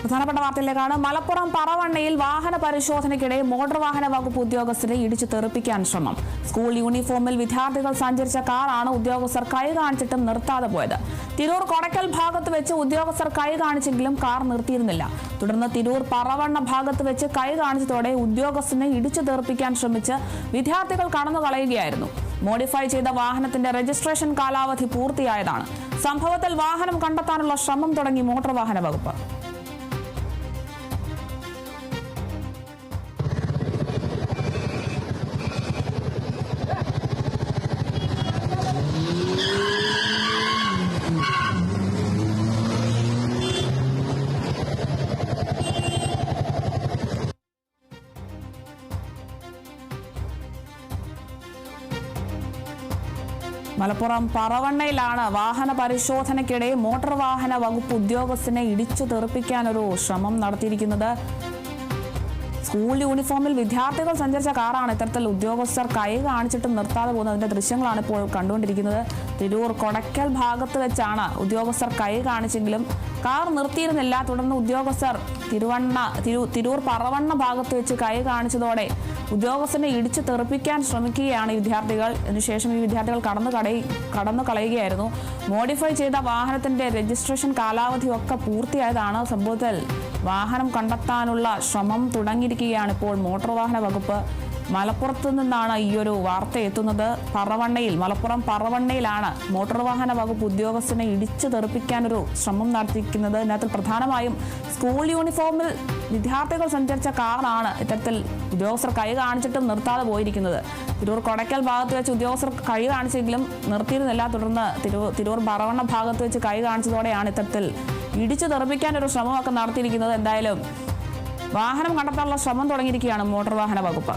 പ്രധാനപ്പെട്ട വാർത്തയിലേക്കാണ്. മലപ്പുറം പറവണ്ണയിൽ വാഹന പരിശോധനയ്ക്കിടെ മോട്ടോർ വാഹന വകുപ്പ് ഉദ്യോഗസ്ഥരെ ഇടിച്ചു തെറിപ്പിക്കാൻ ശ്രമം. സ്കൂൾ യൂണിഫോമിൽ വിദ്യാർത്ഥികൾ സഞ്ചരിച്ച കാറാണ് ഉദ്യോഗസ്ഥർ കൈ കാണിച്ചിട്ടും നിർത്താതെ പോയത്. തിരൂർ കൊടക്കൽ ഭാഗത്ത് വെച്ച് ഉദ്യോഗസ്ഥർ കൈ കാണിച്ചെങ്കിലും കാർ നിർത്തിയിരുന്നില്ല. തുടർന്ന് തിരൂർ പറവണ്ണ ഭാഗത്ത് വെച്ച് കൈ കാണിച്ചതോടെ ഉദ്യോഗസ്ഥനെ ഇടിച്ചു തെറിപ്പിക്കാൻ ശ്രമിച്ച് വിദ്യാർത്ഥികൾ കടന്നു കളയുകയായിരുന്നു. മോഡിഫൈ ചെയ്ത വാഹനത്തിന്റെ രജിസ്ട്രേഷൻ കാലാവധി പൂർത്തിയായതാണ്. സംഭവത്തിൽ വാഹനം കണ്ടെത്താനുള്ള ശ്രമം തുടങ്ങി മോട്ടോർ വാഹന വകുപ്പ്. മലപ്പുറം പറവണ്ണയിലാണ് വാഹന പരിശോധനയ്ക്കിടെ മോട്ടോർ വാഹന വകുപ്പ് ഉദ്യോഗസ്ഥനെ ഇടിച്ചു തെറിപ്പിക്കാനൊരു ശ്രമം നടത്തിയിരിക്കുന്നത്. സ്കൂൾ യൂണിഫോമിൽ വിദ്യാർത്ഥികൾ സഞ്ചരിച്ച കാറാണ് ഇത്തരത്തിൽ ഉദ്യോഗസ്ഥർ കൈ കാണിച്ചിട്ട് നിർത്താതെ പോകുന്നതിന്റെ ദൃശ്യങ്ങളാണ് ഇപ്പോൾ കണ്ടുകൊണ്ടിരിക്കുന്നത്. തിരൂർ കൊടക്കൽ ഭാഗത്ത് വെച്ചാണ് ഉദ്യോഗസ്ഥർ കൈ കാണിച്ചെങ്കിലും കാർ നിർത്തിയിരുന്നില്ല. തുടർന്ന് ഉദ്യോഗസ്ഥർ തിരൂർ പറവണ്ണ ഭാഗത്ത് വെച്ച് കൈ കാണിച്ചതോടെ ഉദ്യോഗസ്ഥനെ ഇടിച്ചു തെറിപ്പിക്കാൻ ശ്രമിക്കുകയാണ് വിദ്യാർത്ഥികൾ. ഇതിനുശേഷം ഈ വിദ്യാർത്ഥികൾ കടന്നു കളയുകയായിരുന്നു. മോഡിഫൈ ചെയ്ത വാഹനത്തിന്റെ രജിസ്ട്രേഷൻ കാലാവധിയൊക്കെ പൂർത്തിയായതാണ്. സംഭവത്തിൽ വാഹനം കണ്ടെത്താനുള്ള ശ്രമം തുടങ്ങിയിരിക്കുകയാണ് ഇപ്പോൾ മോട്ടോർ വാഹന വകുപ്പ്. മലപ്പുറത്ത് നിന്നാണ് ഈ ഒരു വാർത്ത എത്തുന്നത്. മലപ്പുറം പറവണ്ണയിലാണ് മോട്ടോർ വാഹന വകുപ്പ് ഉദ്യോഗസ്ഥനെ ഇടിച്ചു തെറിപ്പിക്കാനൊരു ശ്രമം നടത്തിയിരിക്കുന്നത്. ഇതിനകത്ത് പ്രധാനമായും സ്കൂൾ യൂണിഫോമിൽ വിദ്യാർത്ഥികൾ സഞ്ചരിച്ച കാറാണ് ഇത്തരത്തിൽ ഉദ്യോഗസ്ഥർ കൈ കാണിച്ചിട്ടും നിർത്താതെ പോയിരിക്കുന്നത്. തിരൂർ കൊടക്കൽ ഭാഗത്ത് വെച്ച് ഉദ്യോഗസ്ഥർ കൈ കാണിച്ചെങ്കിലും നിർത്തിയിരുന്നില്ല. തുടർന്ന് തിരൂർ പറവണ്ണ ഭാഗത്ത് വെച്ച് കൈ കാണിച്ചതോടെയാണ് ഇത്തരത്തിൽ ഇടിച്ചു തെറിപ്പിക്കാനൊരു ശ്രമമൊക്കെ നടത്തിയിരിക്കുന്നത്. എന്തായാലും വാഹനം കണ്ടെത്താനുള്ള ശ്രമം തുടങ്ങിയിരിക്കുകയാണ് മോട്ടോർ വാഹന വകുപ്പ്.